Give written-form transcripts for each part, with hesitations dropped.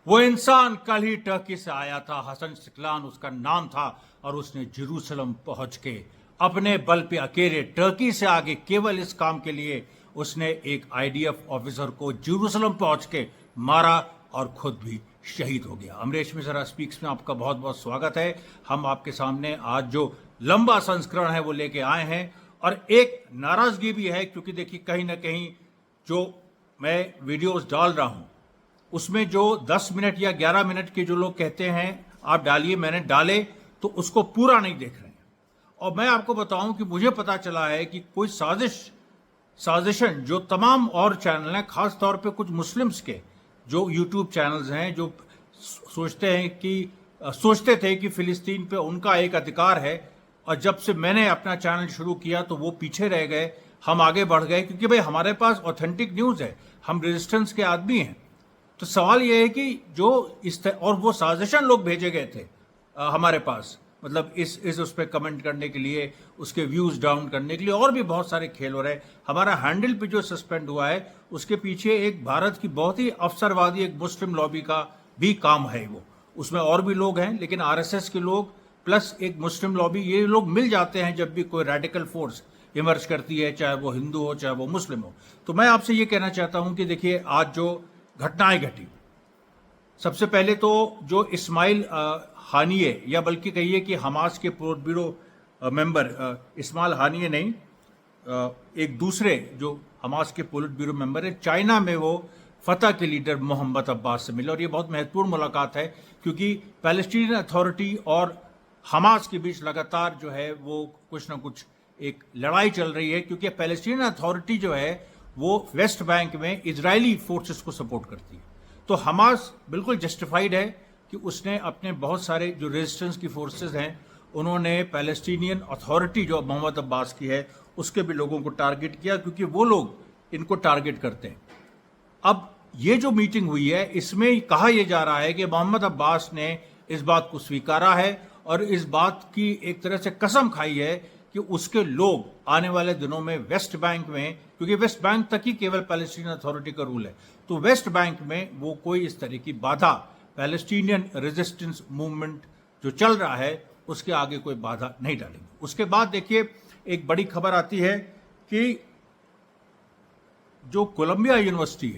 वो इंसान कल ही टर्की से आया था, हसन सिकलान उसका नाम था, और उसने जेरूसलम पहुंच के अपने बल पे अकेले टर्की से आगे केवल इस काम के लिए उसने एक आईडीएफ ऑफिसर को जेरूसलम पहुंच के मारा और खुद भी शहीद हो गया। अमरीश मिश्रा स्पीक्स में आपका बहुत बहुत स्वागत है। हम आपके सामने आज जो लंबा संस्करण है वो लेके आए हैं, और एक नाराजगी भी है क्योंकि देखिए कहीं ना कहीं जो मैं वीडियोस डाल रहा हूं उसमें जो 10 मिनट या 11 मिनट के जो लोग कहते हैं आप डालिए, मैंने डाले तो उसको पूरा नहीं देख रहे हैं। और मैं आपको बताऊं कि मुझे पता चला है कि कोई साजिशन जो तमाम और चैनल हैं, खास तौर पे कुछ मुस्लिम्स के जो यूट्यूब चैनल्स हैं जो सोचते थे कि फिलिस्तीन पे उनका एक अधिकार है, और जब से मैंने अपना चैनल शुरू किया तो वो पीछे रह गए, हम आगे बढ़ गए क्योंकि भाई हमारे पास ऑथेंटिक न्यूज़ है, हम रेजिस्टेंस के आदमी हैं। तो सवाल यह है कि जो और वो साजिशन लोग भेजे गए थे हमारे पास, मतलब इस उस पर कमेंट करने के लिए, उसके व्यूज डाउन करने के लिए, और भी बहुत सारे खेल हो रहे हैं। हमारा हैंडल पे जो सस्पेंड हुआ है उसके पीछे एक भारत की बहुत ही अवसरवादी एक मुस्लिम लॉबी का भी काम है। वो उसमें और भी लोग हैं, लेकिन आरएसएस के लोग प्लस एक मुस्लिम लॉबी, ये लोग मिल जाते हैं जब भी कोई रेडिकल फोर्स इमर्ज करती है, चाहे वो हिंदू हो चाहे वो मुस्लिम हो। तो मैं आपसे ये कहना चाहता हूं कि देखिए आज जो घटनाएं घटी, सबसे पहले तो जो इस्माइल हानिये, या बल्कि कहिए कि हमास के पोलिट ब्यूरो मेंबर, इस्माइल हानिये नहीं, एक दूसरे जो हमास के पोलिट ब्यूरो मेंबर है, चाइना में वो फतह के लीडर मोहम्मद अब्बास से मिले। और ये बहुत महत्वपूर्ण मुलाकात है क्योंकि पैलेस्टीनियन अथॉरिटी और हमास के बीच लगातार जो है वो कुछ ना कुछ एक लड़ाई चल रही है, क्योंकि पैलेस्टीनियन अथॉरिटी जो है वो वेस्ट बैंक में इजरायली फोर्सेस को सपोर्ट करती है। तो हमास बिल्कुल जस्टिफाइड है कि उसने अपने बहुत सारे जो रेजिस्टेंस की फोर्सेस हैं उन्होंने पैलेस्टीनियन अथॉरिटी जो मोहम्मद अब्बास की है उसके भी लोगों को टारगेट किया, क्योंकि वो लोग इनको टारगेट करते हैं। अब ये जो मीटिंग हुई है इसमें कहा यह जा रहा है कि मोहम्मद अब्बास ने इस बात को स्वीकारा है और इस बात की एक तरह से कसम खाई है कि उसके लोग आने वाले दिनों में वेस्ट बैंक में, क्योंकि वेस्ट बैंक तक ही केवल पैलेस्टीनियन अथॉरिटी का रूल है, तो वेस्ट बैंक में वो कोई इस तरह की बाधा, पैलेस्टीनियन रेजिस्टेंस मूवमेंट जो चल रहा है उसके आगे कोई बाधा नहीं डालेंगे। उसके बाद देखिए एक बड़ी खबर आती है कि जो कोलंबिया यूनिवर्सिटी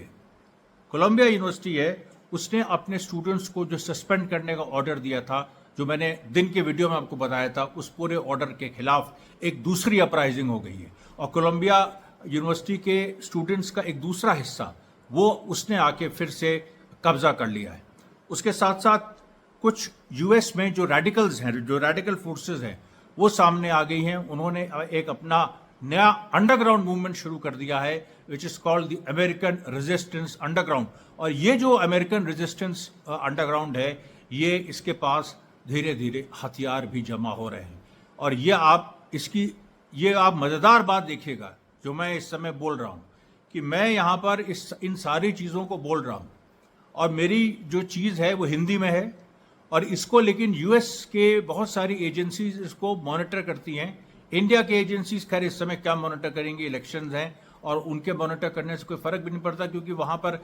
है उसने अपने स्टूडेंट्स को जो सस्पेंड करने का ऑर्डर दिया था, जो मैंने दिन के वीडियो में आपको बताया था, उस पूरे ऑर्डर के खिलाफ एक दूसरी अपराइजिंग हो गई है, और कोलंबिया यूनिवर्सिटी के स्टूडेंट्स का एक दूसरा हिस्सा वो उसने आके फिर से कब्जा कर लिया है। उसके साथ साथ कुछ यूएस में जो रेडिकल्स हैं, जो रेडिकल फोर्सेस हैं, वो सामने आ गई हैं। उन्होंने एक अपना नया अंडरग्राउंड मूवमेंट शुरू कर दिया है which is called the American resistance underground. और ये जो अमेरिकन रेजिस्टेंस अंडरग्राउंड है, ये इसके पास धीरे धीरे हथियार भी जमा हो रहे हैं। और ये आप मजेदार बात देखिएगा जो मैं इस समय बोल रहा हूं कि मैं यहां पर इन सारी चीजों को बोल रहा हूं और मेरी जो चीज है वो हिंदी में है, और इसको लेकिन यूएस के बहुत सारी एजेंसीज इसको मॉनिटर करती हैं। इंडिया के एजेंसीज खैर इस समय क्या मॉनिटर करेंगे, इलेक्शंस हैं, और उनके मॉनिटर करने से कोई फर्क भी नहीं पड़ता क्योंकि वहां पर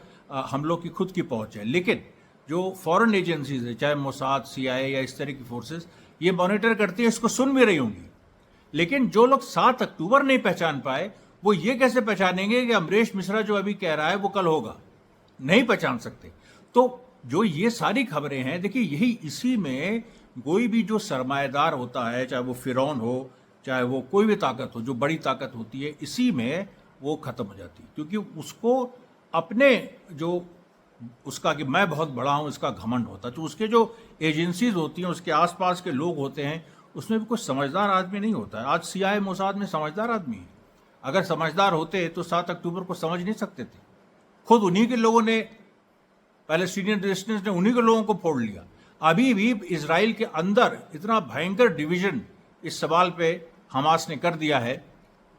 हम लोग की खुद की पहुंच है। लेकिन जो फॉरेन एजेंसीज है, चाहे मोसाद, सीआईए या इस तरह की फोर्सेस, ये मॉनिटर करती है, इसको सुन भी रही होंगी। लेकिन जो लोग 7 अक्टूबर नहीं पहचान पाए वो ये कैसे पहचानेंगे कि अमरीश मिश्रा जो अभी कह रहा है वो कल होगा? नहीं पहचान सकते। तो जो ये सारी खबरें हैं, देखिए इसी में कोई भी जो सरमाएदार होता है, चाहे वो फिरौन हो, चाहे वो कोई भी ताकत हो, जो बड़ी ताकत होती है, इसी में वो खत्म हो जाती है, क्योंकि उसको अपने जो उसका कि मैं बहुत बड़ा हूं इसका घमंड होता है। तो उसके जो एजेंसीज होती हैं, उसके आसपास के लोग होते हैं, उसमें भी कुछ समझदार आदमी नहीं होता है। आज सीआईए मोसाद में समझदार आदमी है, अगर समझदार होते तो 7 अक्टूबर को समझ नहीं सकते थे। खुद उन्हीं के लोगों ने, पैलेस्टीनियन रेजिस्टेंस ने उन्हीं के लोगों को फोड़ लिया। अभी भी इजराइल के अंदर इतना भयंकर डिवीजन इस सवाल पे हमास ने कर दिया है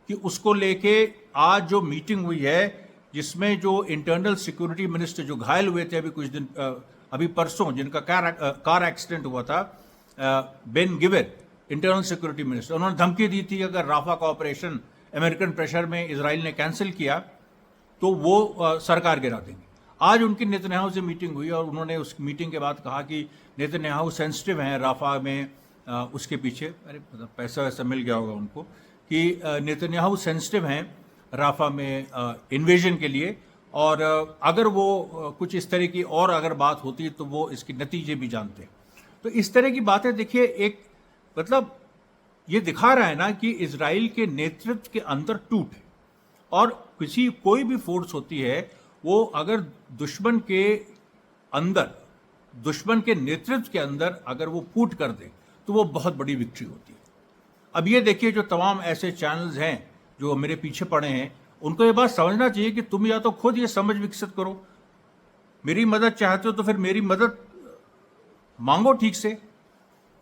कि उसको लेके आज जो मीटिंग हुई है, जिसमें जो इंटरनल सिक्योरिटी मिनिस्टर जो घायल हुए थे अभी परसों, जिनका कार एक्सीडेंट हुआ था, Ben giver, internal security minister, उन्होंने धमकी दी थी अगर राफा का ऑपरेशन अमेरिकन प्रेशर में इजराइल ने कैंसिल किया तो वो सरकार गिरा देंगे। आज उनकी नेतन्याहू से मीटिंग हुई और उन्होंने उस मीटिंग के बाद कहा कि नेतन्याहू सेंसिटिव हैं राफा में, उसके पीछे अरे मतलब पैसा वैसा मिल गया होगा उनको कि नेतन्याहू सेंसिटिव हैं राफा में इन्वेजन के लिए, और अगर वो कुछ इस तरह की और अगर बात होती तो वो इसके नतीजे भी जानते। तो इस तरह की बातें देखिए, एक मतलब ये दिखा रहा है ना कि इजराइल के नेतृत्व के अंदर टूट है, और कोई भी फोर्स होती है वो अगर दुश्मन के अंदर, दुश्मन के नेतृत्व के अंदर अगर वो फूट कर दे तो वो बहुत बड़ी विक्ट्री होती है। अब ये देखिए, जो तमाम ऐसे चैनल्स हैं जो मेरे पीछे पड़े हैं, उनको ये बात समझना चाहिए कि तुम या तो खुद ये समझ विकसित करो, मेरी मदद चाहते हो तो फिर मेरी मदद मांगो ठीक से।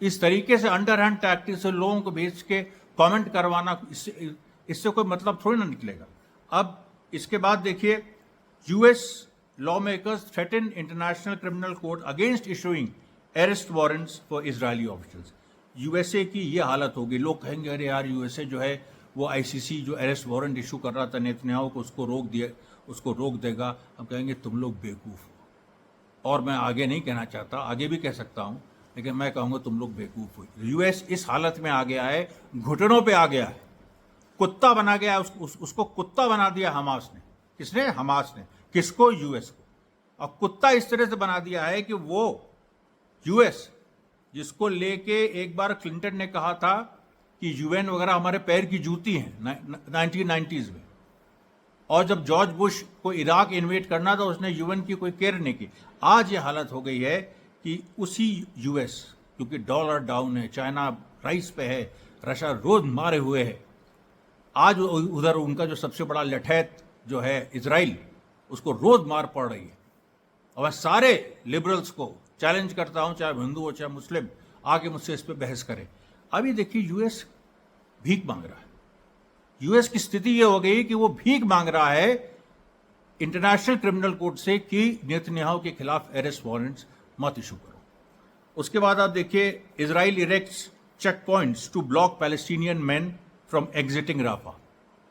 इस तरीके से अंडरहैंड टैक्टिक से लोगों को भेज के कमेंट करवाना, इससे कोई मतलब थोड़ी ना निकलेगा। अब इसके बाद देखिए, US law makers threaten international criminal court against issuing arrest warrants for Israeli officials. USA की ये हालत होगी, लोग कहेंगे अरे यार यूएसए जो है वो आईसीसी जो अरेस्ट वारंट इशू कर रहा था नेतन्याहू को, उसको रोक देगा। हम कहेंगे तुम लोग बेवकूफ़ हो, और मैं आगे नहीं कहना चाहता, आगे भी कह सकता हूं, लेकिन मैं कहूंगा तुम लोग बेवकूफ़ हो। यूएस इस हालत में आ गया है, घुटनों पे आ गया है, कुत्ता बना गया है, उसको कुत्ता बना दिया हमास ने। किसने? हमास ने। किसको? यूएस को। और कुत्ता इस तरह से बना दिया है कि वो यूएस, जिसको लेके एक बार क्लिंटन ने कहा था कि यूएन वगैरह हमारे पैर की जूती हैं 1990s में, और जब जॉर्ज बुश को इराक इन्वेट करना था उसने यूएन की कोई केयर नहीं की। आज ये हालत हो गई है कि उसी यूएस, क्योंकि डॉलर डाउन है, चाइना राइस पे है, रशिया रोज मारे हुए है, आज उधर उनका जो सबसे बड़ा लठैत जो है इजराइल, उसको रोज मार पड़ रही है। और मैं सारे लिबरल्स को चैलेंज करता हूं, चाहे हिंदू हो चाहे मुस्लिम, आके मुझसे इस पर बहस करें। अभी देखिए, यूएस भीख मांग रहा है। यूएस की स्थिति यह हो गई कि वो भीख मांग रहा है इंटरनेशनल क्रिमिनल कोर्ट से कि नेतन्याहू के खिलाफ अरेस्ट वारंट्स मत इशू करो। उसके बाद आप देखिए, Israel erects check points to block Palestinian man from exiting Rafah.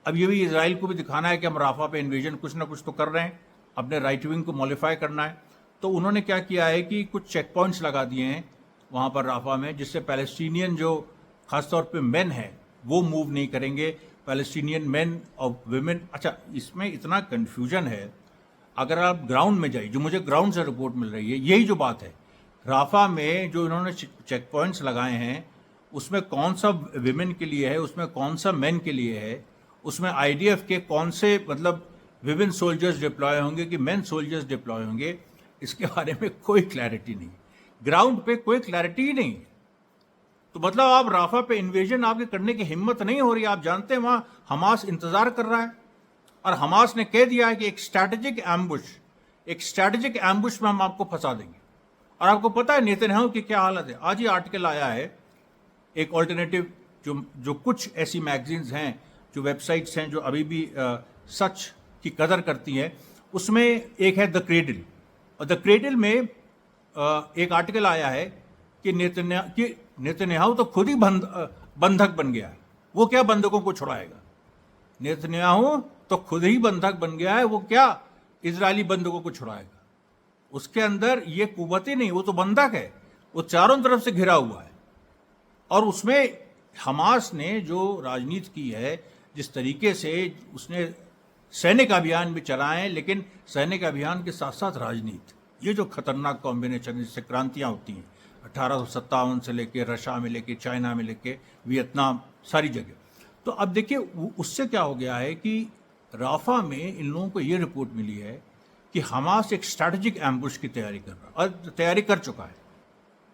अब ये भी इजराइल को भी दिखाना है कि हम राफा पे इन्वेजन कुछ ना कुछ तो कर रहे हैं, अपने राइट विंग को मॉडिफाई करना है। तो उन्होंने क्या किया है कि कुछ चेक पॉइंट्स लगा दिए हैं वहाँ पर राफा में, जिससे पैलेस्टीनियन जो खासतौर पे मेन है वो मूव नहीं करेंगे, पैलेस्टीनियन मेन और विमेन। अच्छा, इसमें इतना कन्फ्यूजन है, अगर आप ग्राउंड में जाइए, जो मुझे ग्राउंड से रिपोर्ट मिल रही है, यही जो बात है, राफा में जो इन्होंने चेक पॉइंट्स लगाए हैं उसमें कौन सा विमेन के लिए है, उसमें कौन सा मेन के लिए है, उसमें आईडीएफ के कौन से मतलब विमेन सोल्जर्स डिप्लॉय होंगे कि मेन सोल्जर्स डिप्लॉय होंगे, इसके बारे में कोई क्लैरिटी नहीं, ग्राउंड पे कोई क्लैरिटी ही नहीं। तो मतलब आप राफा पे इन्वेजन आपके करने की हिम्मत नहीं हो रही। आप जानते हैं वहां हमास इंतजार कर रहा है, और हमास ने कह दिया है कि एक स्ट्रैटेजिक एम्बुश में हम आपको फंसा देंगे। और आपको पता है नेतन्याहू की क्या हालत है। आज ही आर्टिकल आया है, एक ऑल्टरनेटिव जो कुछ ऐसी मैगजीन्स हैं, जो वेबसाइट्स हैं जो अभी भी सच की कदर करती हैं, उसमें एक है द क्रेडल, और द क्रेडल में एक आर्टिकल आया है कि नेतन्याहू तो खुद ही बंधक बन गया है। वो क्या बंधकों को छुड़ाएगा? नेतन्याहू तो खुद ही बंधक बन गया है, वो क्या इजरायली बंधकों को छुड़ाएगा? उसके अंदर ये कुव्वत ही नहीं, वो तो बंधक है, वो चारों तरफ से घिरा हुआ है। और उसमें हमास ने जो राजनीति की है, जिस तरीके से उसने सैनिक अभियान भी चलाए, लेकिन सैनिक अभियान के साथ साथ राजनीति, ये जो खतरनाक कॉम्बिनेशन, जिससे क्रांतियां होती हैं 1857 से लेके रशिया में लेके चाइना में लेके वियतनाम, सारी जगह। तो अब देखिए उससे क्या हो गया है कि राफा में इन लोगों को ये रिपोर्ट मिली है कि हमास एक स्ट्रैटेजिक एम्बुश की तैयारी कर रहा है, और तैयारी कर चुका है।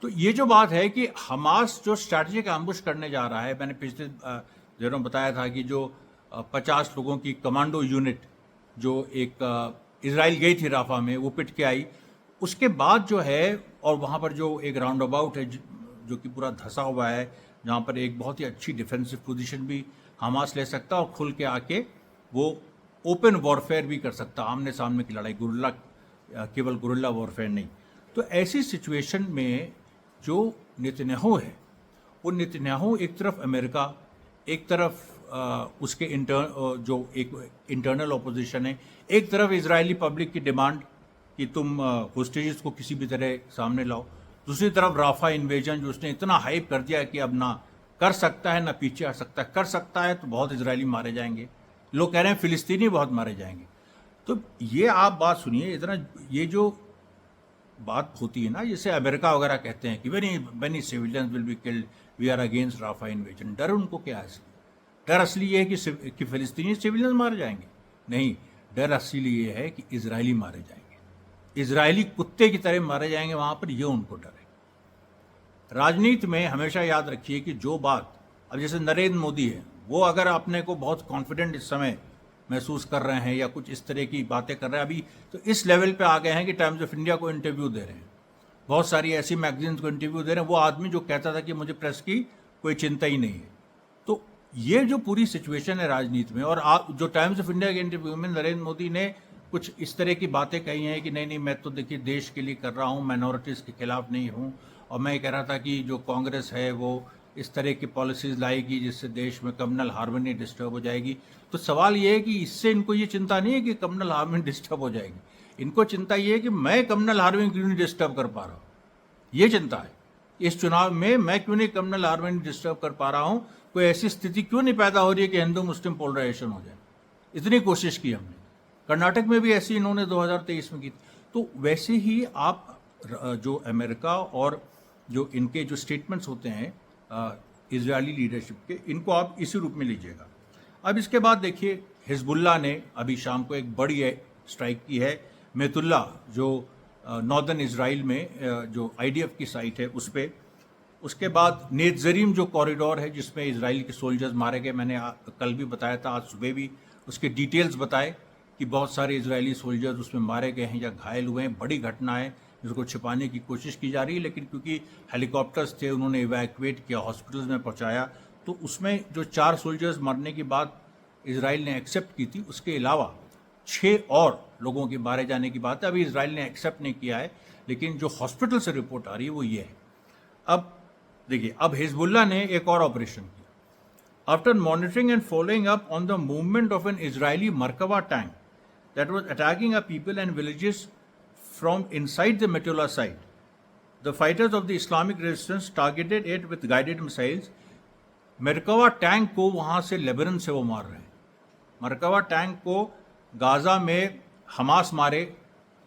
तो ये जो बात है कि हमास जो स्ट्रैटेजिक एम्बुश करने जा रहा है, मैंने पिछले दिनों बताया था कि जो 50 लोगों की कमांडो यूनिट जो एक इजराइल गई थी राफा में, वो पिट के आई। उसके बाद जो है, और वहाँ पर जो एक राउंड अबाउट है जो कि पूरा धंसा हुआ है, जहाँ पर एक बहुत ही अच्छी डिफेंसिव पोजीशन भी हमास ले सकता और खुल के आके वो ओपन वॉरफेयर भी कर सकता, आमने सामने की लड़ाई, गुरिल्ला, केवल गुरिल्ला वॉरफेयर नहीं। तो ऐसी सिचुएशन में जो नेतन्याहू है, वो नेतन्याहू एक तरफ अमेरिका, एक तरफ उसके जो एक इंटरनल ऑपोजिशन है, एक तरफ इजरायली पब्लिक की डिमांड कि तुम होस्टेजेस को किसी भी तरह सामने लाओ। दूसरी तरफ राफा इन्वेजन जो उसने इतना हाइप कर दिया कि अब ना कर सकता है ना पीछे आ सकता है, कर सकता है तो बहुत इजरायली मारे जाएंगे, लोग कह रहे हैं फिलिस्तीनी बहुत मारे जाएंगे। तो ये आप बात सुनिए, इतना ये जो बात होती है ना, जैसे अमेरिका वगैरह कहते हैं कि many civilians will be killed, we are against Rafah invasion. डर उनको क्या है? डर असली ये है कि फिलिस्तीनी सिविलियंस मारे जाएंगे? नहीं, डर असली ये है कि इजरायली मारे जाएंगे, इजरायली कुत्ते की तरह मारे जाएंगे वहां पर, ये उनको डर है। राजनीति में हमेशा याद रखिए कि जो बात, अब जैसे नरेंद्र मोदी है, वो अगर अपने को बहुत कॉन्फिडेंट इस समय महसूस कर रहे हैं या कुछ इस तरह की बातें कर रहे हैं अभी, तो इस लेवल पे आ गए हैं कि टाइम्स ऑफ इंडिया को इंटरव्यू दे रहे हैं, बहुत सारी ऐसी मैगजीन्स को इंटरव्यू दे रहे हैं। वो आदमी जो कहता था कि मुझे प्रेस की कोई चिंता ही नहीं है। तो ये जो पूरी सिचुएशन है राजनीति में, और जो टाइम्स ऑफ इंडिया के इंटरव्यू में नरेंद्र मोदी ने कुछ इस तरह की बातें कही हैं कि नहीं मैं तो देखिए देश के लिए कर रहा हूँ, माइनॉरिटीज़ के खिलाफ नहीं हूँ, और मैं कह रहा था कि जो कांग्रेस है वो इस तरह की पॉलिसीज़ लाएगी जिससे देश में कम्युनल हार्मनी डिस्टर्ब हो जाएगी। तो सवाल ये है कि इससे इनको ये चिंता नहीं है कि कम्युनल हार्मनी डिस्टर्ब हो जाएगी, इनको चिंता ये है कि मैं कम्युनल हार्मनी क्यों नहीं डिस्टर्ब कर पा रहा हूँ, ये चिंता है। इस चुनाव में मैं क्यों नहीं कम्युनल हार्मनी डिस्टर्ब कर पा रहा हूँ, कोई ऐसी स्थिति क्यों नहीं पैदा हो रही है कि हिंदू मुस्लिम पोलराइजेशन हो जाए। इतनी कोशिश की हमने, कर्नाटक में भी ऐसी इन्होंने 2023 में की। तो वैसे ही आप जो अमेरिका और जो इनके जो स्टेटमेंट्स होते हैं इजरायली लीडरशिप के, इनको आप इसी रूप में लीजिएगा। अब इसके बाद देखिए, हिजबुल्लाह ने अभी शाम को एक बड़ी स्ट्राइक की है मेतुल्ला, जो नॉर्दर्न इजराइल में जो आईडीएफ की साइट है उस पर। उसके बाद नेत्जरीम जो कॉरिडोर है जिसमें इजराइल के सोल्जर्स मारे गए, मैंने कल भी बताया था, आज सुबह भी उसके डिटेल्स बताए कि बहुत सारे इजरायली सोल्जर्स उसमें मारे गए हैं या घायल हुए हैं। बड़ी घटना है जिसको छिपाने की कोशिश की जा रही है, लेकिन क्योंकि हेलीकॉप्टर्स थे उन्होंने इवैक्यूएट किया, हॉस्पिटल्स में पहुंचाया। तो उसमें जो 4 सोल्जर्स मरने की बात इजराइल ने एक्सेप्ट की थी, उसके अलावा 6 और लोगों के मारे जाने की बात है। अभी इजराइल ने एक्सेप्ट नहीं किया है, लेकिन जो हॉस्पिटल से रिपोर्ट आ रही है वो ये है। अब देखिए, अब हिजबुल्लाह ने एक और ऑपरेशन किया। After monitoring and following up on the movement of N Israeli Merkava tank that was attacking a people and villages from inside the Metula site. The fighters of the Islamic resistance targeted it with guided missiles. Merkava tank को वहाँ से Lebanon से वो मार रहे हैं। Merkava tank को Gaza में हमास मारे,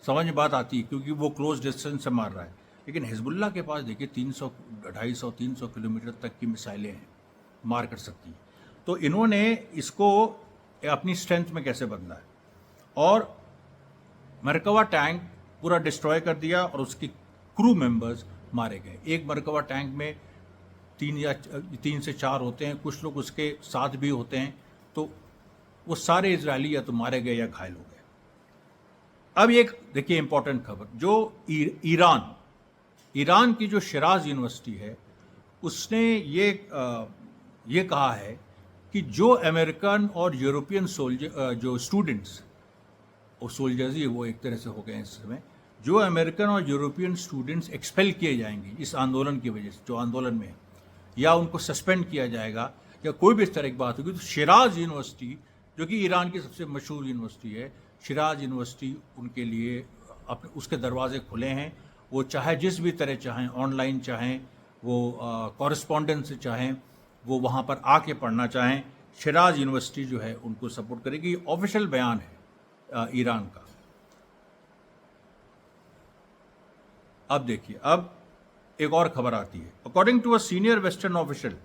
समझ में बात आती है क्योंकि वो क्लोज डिस्टेंस से मार रहा है। लेकिन हिजबुल्लाह के पास देखिए 300, 250, 300 किलोमीटर तक की मिसाइलें हैं, मार कर सकती हैं। तो इन्होंने इसको अपनी स्ट्रेंथ में कैसे बदला है, और मरकवा टैंक पूरा डिस्ट्रॉय कर दिया और उसके क्रू मेंबर्स मारे गए। एक मरकवा टैंक में 3 से 4 होते हैं, कुछ लोग उसके साथ भी होते हैं। तो वो सारे इजरायली या तो मारे गए या घायल हो गए। अब एक देखिए इंपॉर्टेंट खबर, जो ईरान की जो शिराज यूनिवर्सिटी है उसने ये कहा है कि जो अमेरिकन और यूरोपियन सोल्जर जो स्टूडेंट्स और सोल्जर्स ही वो एक तरह से हो गए हैं इस समय, जो अमेरिकन और यूरोपियन स्टूडेंट्स एक्सपेल किए जाएंगे इस आंदोलन की वजह से, जो आंदोलन में है, या उनको सस्पेंड किया जाएगा या कोई भी इस तरह की बात होगी, तो शिराज यूनिवर्सिटी जो कि ईरान की सबसे मशहूर यूनिवर्सिटी है, शिराज यूनिवर्सिटी उनके लिए अपने उसके दरवाजे खुले हैं। वो चाहे जिस भी तरह चाहें, ऑनलाइन चाहें, वो कॉरेस्पॉन्डेंस से चाहें, वो वहाँ पर आके पढ़ना चाहें, शिराज यूनिवर्सिटी जो है उनको सपोर्ट करेगी। ऑफिशियल बयान है ईरान का। अब देखिए, अब एक और खबर आती है। According to a senior western official,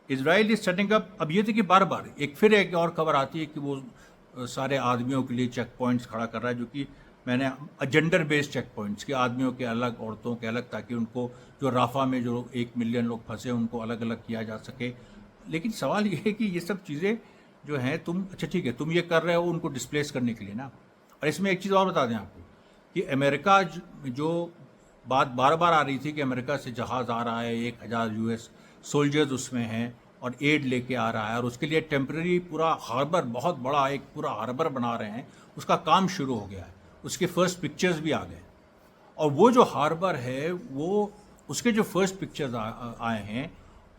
Israel is setting up. अब ये देखिए बार बार एक और खबर आती है कि वो सारे आदमियों के लिए चेक पॉइंट्स खड़ा कर रहा है, जो कि मैंने जेंडर बेस्ड चेक पॉइंट्स, कि आदमियों के अलग, औरतों के अलग, ताकि उनको जो राफा में जो 1 मिलियन लोग फंसे उनको अलग अलग किया जा सके। लेकिन सवाल ये है कि ये सब चीज़ें जो हैं, तुम अच्छा ठीक है तुम ये कर रहे हो उनको डिस्प्लेस करने के लिए ना। और इसमें एक चीज़ और बता दें आपको कि अमेरिका जो बात बार बार आ रही थी कि अमेरिका से जहाज़ आ रहा है, 1000 यूएस सोल्जर्स उसमें हैं और एड लेके आ रहा है, और उसके लिए टेम्प्रेरी पूरा हार्बर, बहुत बड़ा एक पूरा हार्बर बना रहे हैं, उसका काम शुरू हो गया है, उसके फर्स्ट पिक्चर्स भी आ गए। और वो जो हार्बर है, वो उसके जो फर्स्ट पिक्चर्स आए हैं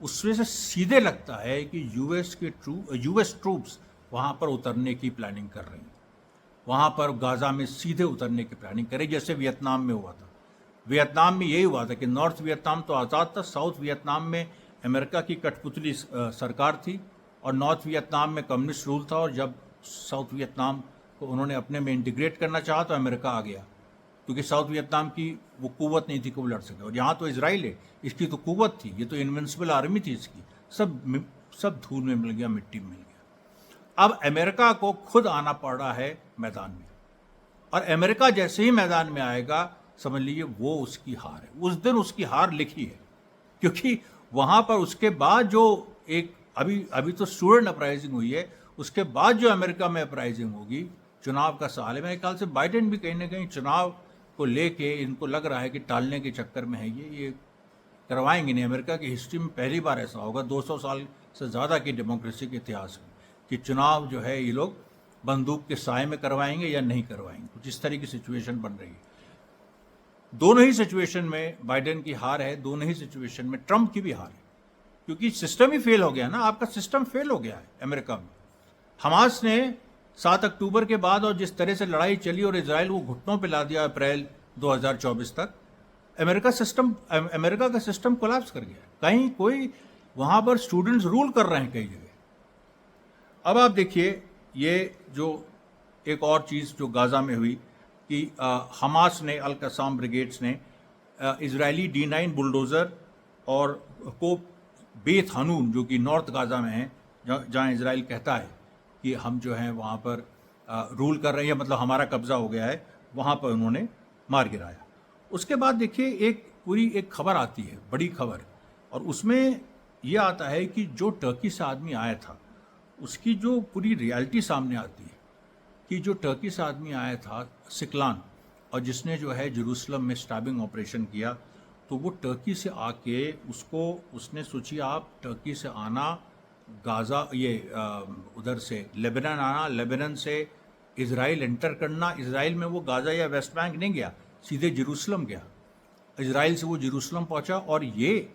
उसमें से सीधे लगता है कि यूएस ट्रूप्स वहाँ पर उतरने की प्लानिंग कर रही हैं। वहाँ पर गाज़ा में सीधे उतरने की प्लानिंग करे, जैसे वियतनाम में हुआ था। वियतनाम में यही हुआ था कि नॉर्थ वियतनाम तो आज़ाद था, साउथ वियतनाम में अमेरिका की कठपुतली सरकार थी और नॉर्थ वियतनाम में कम्युनिस्ट रूल था। और जब साउथ वियतनाम को उन्होंने अपने में इंटीग्रेट करना चाहा तो अमेरिका आ गया, क्योंकि साउथ वियतनाम की वो कुव्वत नहीं थी कि वो लड़ सके। और यहाँ तो इजराइल है, इसकी तो कुव्वत थी, ये तो इन्विंसिबल आर्मी थी इसकी। सब धूल में मिल गया, मिट्टी में मिल गया। अब अमेरिका को खुद आना पड़ रहा है मैदान में, और अमेरिका जैसे ही मैदान में आएगा समझ लीजिए वो उसकी हार है। उस दिन उसकी हार लिखी है, क्योंकि वहाँ पर उसके बाद जो एक अभी तो स्टूडेंट अपराइजिंग हुई है, उसके बाद जो अमेरिका में अपराइजिंग होगी, चुनाव का सवाल है। मेरे ख्याल से बाइडेन भी कहीं ना कहीं चुनाव को लेके इनको लग रहा है कि टालने के चक्कर में है, ये करवाएंगे नहीं। अमेरिका की हिस्ट्री में पहली बार ऐसा होगा 200 साल से ज़्यादा की डेमोक्रेसी के इतिहास में कि चुनाव जो है ये लोग बंदूक के साए में करवाएंगे या नहीं करवाएंगे। कुछ इस तरह की सिचुएशन बन रही है। दोनों ही सिचुएशन में बाइडेन की हार है, दोनों ही सिचुएशन में ट्रंप की भी हार है, क्योंकि सिस्टम ही फेल हो गया ना। आपका सिस्टम फेल हो गया है अमेरिका में। हमास ने 7 अक्टूबर के बाद और जिस तरह से लड़ाई चली और इजराइल को घुटनों पे ला दिया अप्रैल 2024 तक, अमेरिका का सिस्टम कोलैप्स कर गया। कहीं कोई वहां पर स्टूडेंट्स रूल कर रहे हैं कई जगह। अब आप देखिए ये जो एक और चीज़ जो गाज़ा में हुई कि हमास ने, अल कसाम ब्रिगेड्स ने इजरायली D9 बुलडोज़र और को बेत हनून जो कि नॉर्थ गाज़ा में है, जहाँ इजराइल कहता है कि हम जो हैं वहाँ पर रूल कर रहे हैं, मतलब हमारा कब्ज़ा हो गया है, वहाँ पर उन्होंने मार गिराया। उसके बाद देखिए एक खबर आती है, बड़ी खबर, और उसमें यह आता है कि जो टर्की से आदमी आया था उसकी जो पूरी रियलिटी सामने आती है कि जो टर्की से आदमी आया था सिकलान, और जिसने जो है जेरूसलम में स्टैबिंग ऑपरेशन किया, तो वो टर्की से आके उसने सोची आप टर्की से आना, गाज़ा उधर से लेबनान आना, लेबनान से इजराइल एंटर करना। इजराइल में वो गाज़ा या वेस्ट बैंक नहीं गया, सीधे जेरूसलम गया। इजराइल से वो जेरूसलम पहुंचा। और ये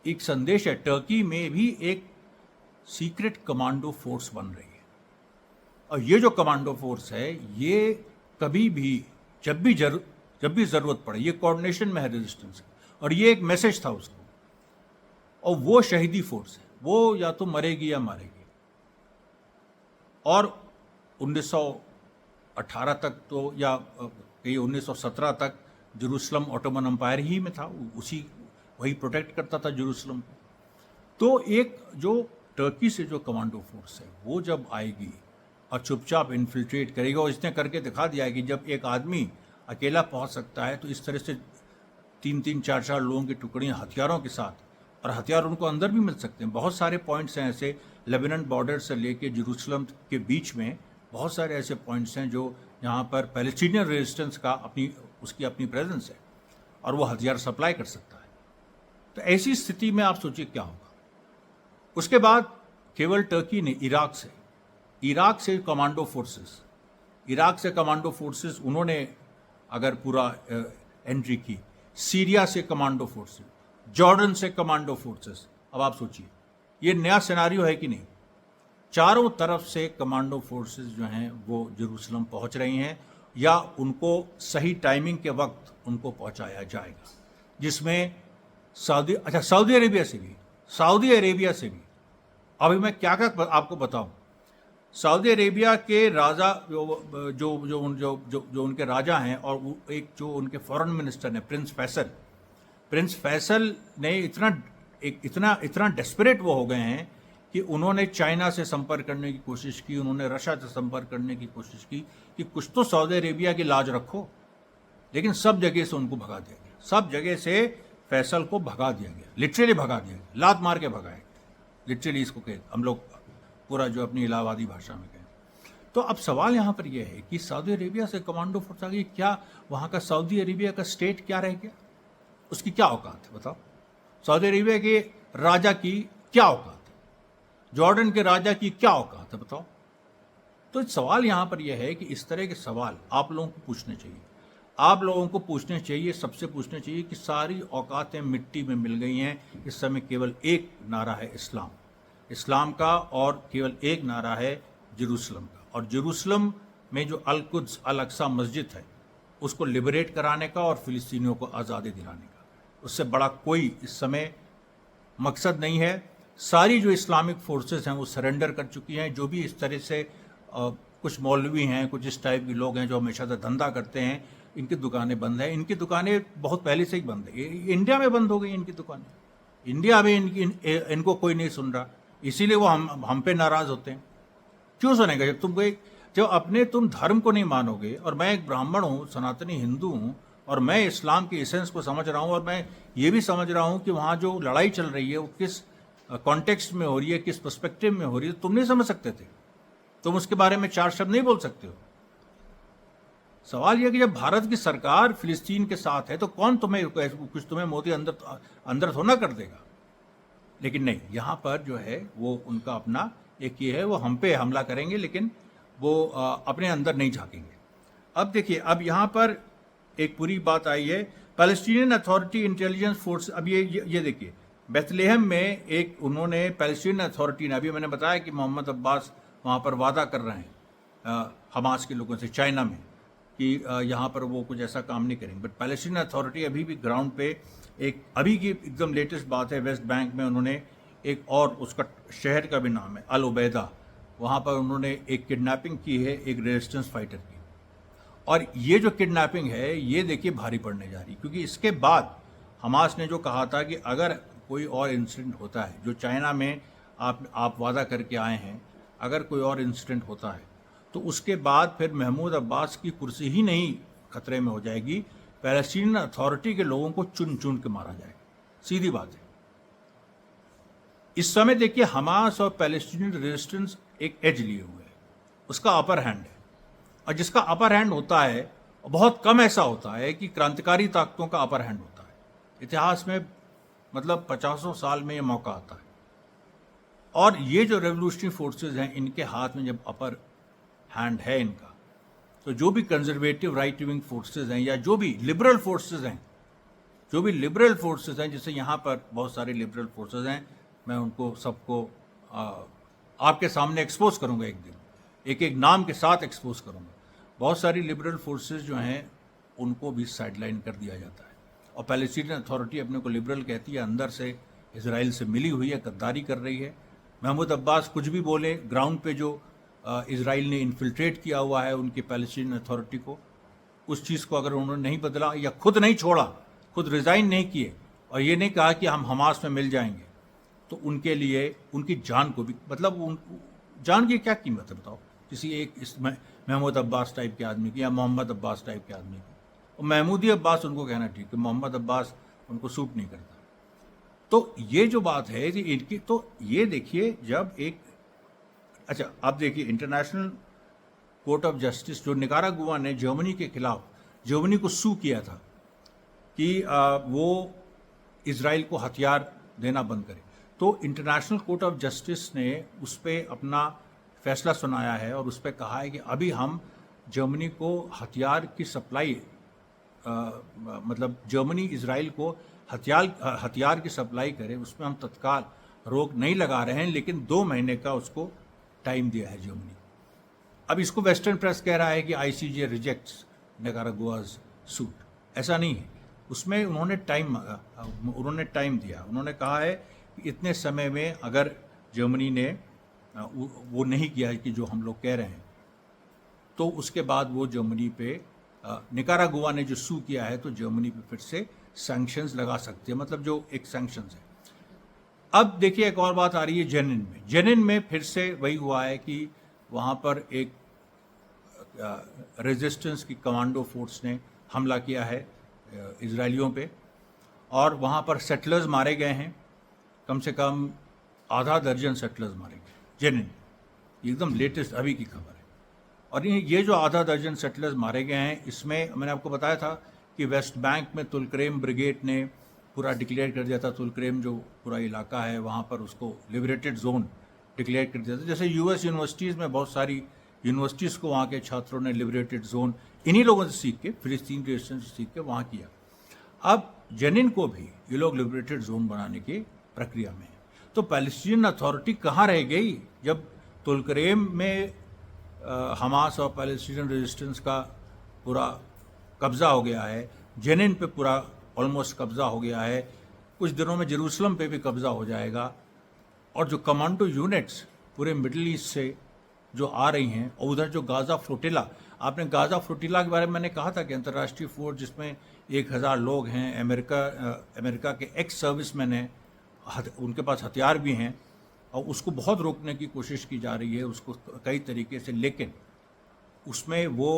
एक संदेश है, टर्की में भी एक सीक्रेट कमांडो फोर्स बन रही है, और ये जो कमांडो फोर्स है ये कभी भी जब भी ज़रूरत पड़े, ये कोऑर्डिनेशन में है रेजिस्टेंस, और ये एक मैसेज था उसको। और वो शहीदी फोर्स है, वो या तो मरेगी या मारेगी। और 1918 तक तो, या 1917 तक जेरूसलम ऑटोमन एम्पायर ही में था, वही प्रोटेक्ट करता था जेरूसलम को। तो एक जो टर्की से जो कमांडो फोर्स है वो जब आएगी और चुपचाप इन्फिल्ट्रेट करेगा, और इसने करके दिखा दिया है कि जब एक आदमी अकेला पहुंच सकता है तो इस तरह से 3-3, 4-4 लोगों की टुकड़ियां हथियारों के साथ, और हथियार उनको अंदर भी मिल सकते हैं। बहुत सारे पॉइंट्स हैं ऐसे, लेबनान बॉर्डर से लेके जेरूसलम के बीच में बहुत सारे ऐसे पॉइंट्स हैं जो यहाँ पर पैलेस्टीनियन रेजिस्टेंस का उसकी अपनी प्रेजेंस है, और वो हथियार सप्लाई कर सकता है। तो ऐसी स्थिति में आप सोचिए क्या होगा। उसके बाद केवल टर्की ने इराक से कमांडो फोर्सेस उन्होंने अगर पूरा एंट्री की, सीरिया से कमांडो फोर्सेस, जॉर्डन से कमांडो फोर्सेस। अब आप सोचिए ये नया सिनारियो है कि नहीं। चारों तरफ से कमांडो फोर्सेस जो हैं वो जेरूसलम पहुंच रही हैं, या उनको सही टाइमिंग के वक्त उनको पहुंचाया जाएगा, जिसमें सऊदी अरेबिया से भी। अभी मैं क्या आपको बताऊं, सऊदी अरेबिया के राजा जो उनके राजा हैं, और एक जो उनके फॉरेन मिनिस्टर हैं प्रिंस फैसल ने इतना डेस्परेट वो हो गए हैं कि उन्होंने चाइना से संपर्क करने की कोशिश की, उन्होंने रशिया से संपर्क करने की कोशिश की कि कुछ तो सऊदी अरेबिया की लाज रखो, लेकिन सब जगह से उनको भगा दिया गया। सब जगह से फैसल को भगा दिया गया, लिटरली भगा दिया गया, लात मार के भगाए, लिटरली इसको कहे हम लोग पूरा जो अपनी इलाहाबादी भाषा में कहें। तो अब सवाल यहाँ पर यह है कि सऊदी अरेबिया से कमांडो फोर्स आ गई, क्या वहाँ का सऊदी अरेबिया का स्टेट क्या रह गया, उसकी क्या औकात है बताओ। सऊदी अरेबिया के राजा की क्या औकात है, जॉर्डन के राजा की क्या औकात है बताओ। तो सवाल यहाँ पर यह है कि इस तरह के सवाल आप लोगों को पूछने चाहिए, सबसे पूछने चाहिए कि सारी औकातें मिट्टी में मिल गई हैं। इस समय केवल एक नारा है इस्लाम का, और केवल एक नारा है जेरूसलम का। और जेरूसलम में जो अल कुद्स अल अक्सा मस्जिद है उसको लिबरेट कराने का और फिलिस्तीनियों को आज़ादी दिलाने का, उससे बड़ा कोई इस समय मकसद नहीं है। सारी जो इस्लामिक फोर्सेस हैं वो सरेंडर कर चुकी हैं। जो भी इस तरह से कुछ मौलवी हैं, कुछ इस टाइप के लोग हैं जो हमेशा से धंधा करते हैं, इनकी दुकानें बंद हैं। इनकी दुकानें बहुत पहले से ही बंद है। इंडिया में बंद हो गई इनकी दुकानें। इंडिया में इनको कोई नहीं सुन रहा, इसीलिए वो हम पे नाराज होते हैं। क्यों सुनेगा जब अपने तुम धर्म को नहीं मानोगे। और मैं एक ब्राह्मण हूँ, सनातनी हिंदू हूँ, और मैं इस्लाम के एसेंस को समझ रहा हूँ, और मैं ये भी समझ रहा हूँ कि वहाँ जो लड़ाई चल रही है वो किस कॉन्टेक्स्ट में हो रही है, किस पर्सपेक्टिव में हो रही है। तुम नहीं समझ सकते थे, तुम उसके बारे में 4 शब्द नहीं बोल सकते हो। सवाल यह कि जब भारत की सरकार फिलिस्तीन के साथ है तो कौन तुम्हें मोदी अंदर थोड़ा कर देगा। लेकिन नहीं, यहाँ पर जो है वो उनका अपना एक ये है, वो हम पे हमला करेंगे लेकिन वो अपने अंदर नहीं झांकेंगे। अब देखिए, अब यहाँ पर एक पूरी बात आई है, पैलेस्टीनियन अथॉरिटी इंटेलिजेंस फोर्स। अब ये देखिए, बेथलेहम में एक उन्होंने पैलेस्टीनियन अथॉरिटी ने, अभी मैंने बताया कि मोहम्मद अब्बास वहाँ पर वादा कर रहे हैं हमास के लोगों से चाइना में कि यहाँ पर वो कुछ ऐसा काम नहीं करेंगे। बट पैलेस्टीनियन अथॉरिटी अभी भी ग्राउंड पे एक अभी की एकदम लेटेस्ट बात है, वेस्ट बैंक में उन्होंने एक और उसका शहर का भी नाम है अल उबैदा, वहाँ पर उन्होंने एक किडनैपिंग की है एक रेजिस्टेंस फाइटर की। और ये जो किडनैपिंग है ये देखिए भारी पड़ने जा रही, क्योंकि इसके बाद हमास ने जो कहा था कि अगर कोई और इंसिडेंट होता है, जो चाइना में आप वादा करके आए हैं, अगर कोई और इंसिडेंट होता है तो उसके बाद फिर महमूद अब्बास की कुर्सी ही नहीं खतरे में हो जाएगी, पैलेस्टीनियन अथॉरिटी के लोगों को चुन चुन के मारा जाएगा। सीधी बात है। इस समय देखिए, हमास और पैलेस्टीनियन रेजिस्टेंस एक एज लिए हुए है, उसका अपर हैंड है। और जिसका अपर हैंड होता है, बहुत कम ऐसा होता है कि क्रांतिकारी ताकतों का अपर हैंड होता है। इतिहास में मतलब 50 साल में ये मौका आता है। और ये जो रेवोल्यूशनरी फोर्सेस हैं, इनके हाथ में जब अपर हैंड है इनका, तो जो भी कंजर्वेटिव राइट विंग फोर्सेस हैं या जो भी लिबरल फोर्सेस हैं, जैसे यहाँ पर बहुत सारे लिबरल फोर्सेस हैं, मैं उनको सबको आपके सामने एक्सपोज करूँगा एक दिन, एक एक नाम के साथ एक्सपोज करूँगा। बहुत सारी लिबरल फोर्सेस जो हैं उनको भी साइडलाइन कर दिया जाता है। और पैलेस्टीनियन अथॉरिटी अपने को लिबरल कहती है, अंदर से इजराइल से मिली हुई है, गद्दारी कर रही है। महमूद अब्बास कुछ भी बोले, ग्राउंड पे जो इजराइल ने इन्फिल्ट्रेट किया हुआ है उनकी पैलेस्टीनियन अथॉरिटी को, उस चीज़ को अगर उन्होंने नहीं बदला या खुद नहीं छोड़ा, खुद रिज़ाइन नहीं किए और ये नहीं कहा कि हम हमास में मिल जाएंगे, तो उनके लिए उनकी जान को भी, मतलब जान की क्या कीमत है बताओ किसी एक इस महमूद अब्बास टाइप के आदमी की या मोहम्मद अब्बास टाइप के आदमी की। और महमूदी अब्बास उनको कहना ठीक है, मोहम्मद अब्बास उनको सूट नहीं करता। तो ये जो बात है कि इनकी, तो ये देखिए, जब एक अच्छा आप देखिए, इंटरनेशनल कोर्ट ऑफ जस्टिस जो निकारागुआ ने जर्मनी के खिलाफ, जर्मनी को सू किया था कि वो इजराइल को हथियार देना बंद करे, तो इंटरनेशनल कोर्ट ऑफ जस्टिस ने उस पर अपना फैसला सुनाया है और उस पर कहा है कि अभी हम जर्मनी को हथियार की सप्लाई, मतलब जर्मनी इजराइल को हथियार की सप्लाई करे, उसमें हम तत्काल रोक नहीं लगा रहे हैं, लेकिन 2 महीने का उसको टाइम दिया है जर्मनी। अब इसको वेस्टर्न प्रेस कह रहा है कि आईसीजे रिजेक्ट्स निकारागुआज सूट। ऐसा नहीं है, उसमें उन्होंने टाइम मांगा, उन्होंने टाइम दिया। उन्होंने कहा है कि इतने समय में अगर जर्मनी ने वो नहीं किया है कि जो हम लोग कह रहे हैं, तो उसके बाद वो जर्मनी पे, निकारागुआ ने जो सू किया है, तो जर्मनी पे फिर से सैंक्शंस लगा सकते हैं, मतलब जो एक सैंक्शंस है। अब देखिए, एक और बात आ रही है जेनिन में फिर से वही हुआ है कि वहाँ पर एक रेजिस्टेंस की कमांडो फोर्स ने हमला किया है इजरायलियों पे, और वहाँ पर सेटलर्स मारे गए हैं, कम से कम आधा दर्जन सेटलर्स मारे गए। जेनिन एकदम लेटेस्ट अभी की खबर है। और ये जो आधा दर्जन सेटलर्स मारे गए हैं, इसमें मैंने आपको बताया था कि वेस्ट बैंक में तुलकरेम ब्रिगेड ने पूरा डिक्लेयर कर दिया था। तुलकरेम जो पूरा इलाका है वहाँ पर उसको लिबरेटेड जोन डिक्लेयर कर दिया था। जैसे यूएस यूनिवर्सिटीज़ में बहुत सारी यूनिवर्सिटीज़ को वहाँ के छात्रों ने लिबरेटेड जोन इन्हीं लोगों से सीख के, फिलिस्तीन के से सीख के वहाँ किया। अब जेनिन को भी ये लोग लिबरेटेड जोन बनाने की प्रक्रिया में है। तो पैलेस्टीनियन अथॉरिटी कहाँ रह गई जब तुलकरेम में हमास और पैलेस्टीनियन रेजिस्टेंस का पूरा कब्ज़ा हो गया है, जेनिन पे पूरा ऑलमोस्ट कब्ज़ा हो गया है, कुछ दिनों में जेरूसलम पे भी कब्ज़ा हो जाएगा, और जो कमांडो यूनिट्स पूरे मिडिल ईस्ट से जो आ रही हैं, और उधर जो गाज़ा फ्लोटिला, आपने गाज़ा फ्लोटिला के बारे में मैंने कहा था कि अंतर्राष्ट्रीय फोर्स जिसमें 1000 लोग हैं, अमेरिका के एक्स सर्विसमैन हैं, उनके पास हथियार भी हैं, और उसको बहुत रोकने की कोशिश की जा रही है उसको कई तरीके से, लेकिन उसमें वो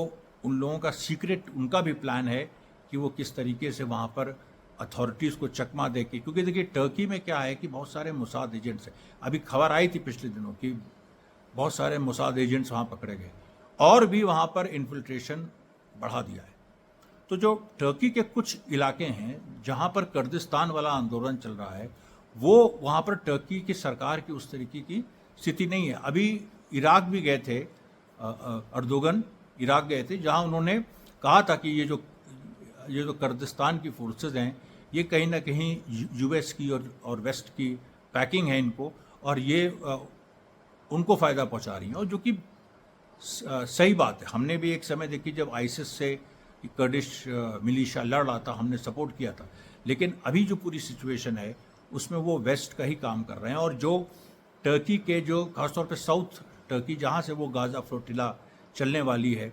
उन लोगों का सीक्रेट उनका भी प्लान है कि वो किस तरीके से वहाँ पर अथॉरिटीज़ को चकमा दे के, क्योंकि देखिए टर्की में क्या है कि बहुत सारे मोसाद एजेंट्स हैं। अभी खबर आई थी पिछले दिनों कि बहुत सारे मोसाद एजेंट्स वहाँ पकड़े गए, और भी वहाँ पर इन्फिल्ट्रेशन बढ़ा दिया है। तो जो टर्की के कुछ इलाके हैं जहाँ पर कुर्दिस्तान वाला आंदोलन चल रहा है, वो वहाँ पर टर्की की सरकार की उस तरीके की स्थिति नहीं है। अभी इराक भी गए थे, अर्दोगन इराक गए थे, जहाँ उन्होंने कहा था कि ये जो कुर्दिस्तान की फोर्सेस हैं, ये कहीं ना कहीं यूएस की और वेस्ट की पैकिंग है इनको, और ये उनको फ़ायदा पहुंचा रही हैं, और जो कि सही बात है। हमने भी एक समय देखी जब आईसिस से कर्दिश मिलिशिया लड़ रहा था, हमने सपोर्ट किया था, लेकिन अभी जो पूरी सिचुएशन है उसमें वो वेस्ट का ही काम कर रहे हैं। और जो टर्की के जो खासतौर पे साउथ टर्की जहाँ से वो गाज़ा फ्लोटिला चलने वाली है,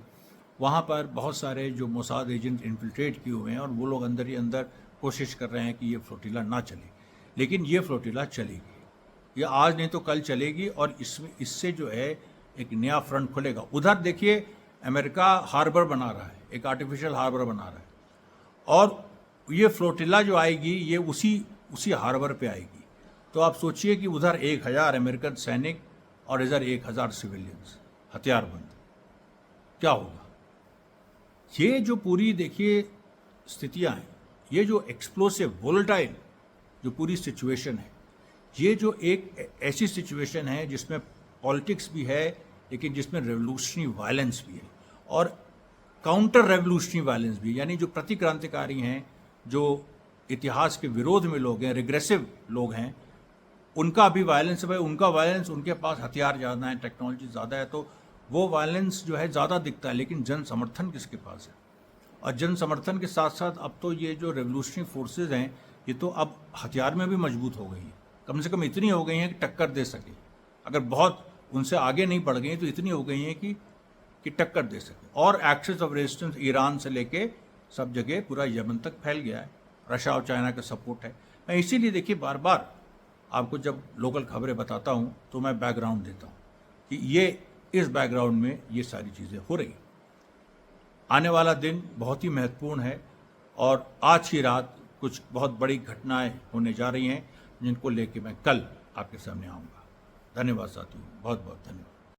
वहाँ पर बहुत सारे जो मोसाद एजेंट इन्फिल्ट्रेट किए हुए हैं, और वो लोग अंदर ही अंदर कोशिश कर रहे हैं कि ये फ्लोटिला ना चले, लेकिन ये फ्लोटिला चलेगी। ये आज नहीं तो कल चलेगी, और इससे जो है एक नया फ्रंट खुलेगा। उधर देखिए अमेरिका हार्बर बना रहा है, एक आर्टिफिशियल हार्बर बना रहा है, और ये फ्लोटिला जो आएगी ये उसी हार्बर पे आएगी। तो आप सोचिए कि उधर 1000 अमेरिकन सैनिक और इधर 1000 सिविलियंस हथियारबंद, क्या होगा? ये जो पूरी देखिए स्थितियां हैं, ये जो एक्सप्लोसिव वोलेटाइल जो पूरी सिचुएशन है, ये जो एक ऐसी सिचुएशन है जिसमें पॉलिटिक्स भी है, लेकिन जिसमें रेवोल्यूशनरी वायलेंस भी है और काउंटर रेवोल्यूशनरी वायलेंस भी, यानी जो प्रतिक्रांतिकारी हैं, जो इतिहास के विरोध में लोग हैं, रिग्रेसिव लोग हैं, उनका भी वायलेंस है। उनका वायलेंस, उनके पास हथियार ज़्यादा है, टेक्नोलॉजी ज़्यादा है, तो वो वायलेंस जो है ज़्यादा दिखता है, लेकिन जन समर्थन किसके पास है? और जन समर्थन के साथ साथ अब तो ये जो रेवोल्यूशनरी फोर्सेज हैं, ये तो अब हथियार में भी मजबूत हो गई हैं, कम से कम इतनी हो गई हैं कि टक्कर दे सके। अगर बहुत उनसे आगे नहीं बढ़ गई तो इतनी हो गई हैं कि टक्कर दे सके। और एक्सेस ऑफ रेजिस्टेंस ईरान से लेके सब जगह पूरा यमन तक फैल गया है, रशिया और चाइना का सपोर्ट है। मैं इसीलिए देखिए बार बार आपको जब लोकल खबरें बताता हूँ तो मैं बैकग्राउंड देता हूँ कि ये इस बैकग्राउंड में ये सारी चीज़ें हो रही। आने वाला दिन बहुत ही महत्वपूर्ण है, और आज की रात कुछ बहुत बड़ी घटनाएं होने जा रही हैं, जिनको लेके मैं कल आपके सामने आऊँगा। धन्यवाद साथियों, बहुत बहुत धन्यवाद।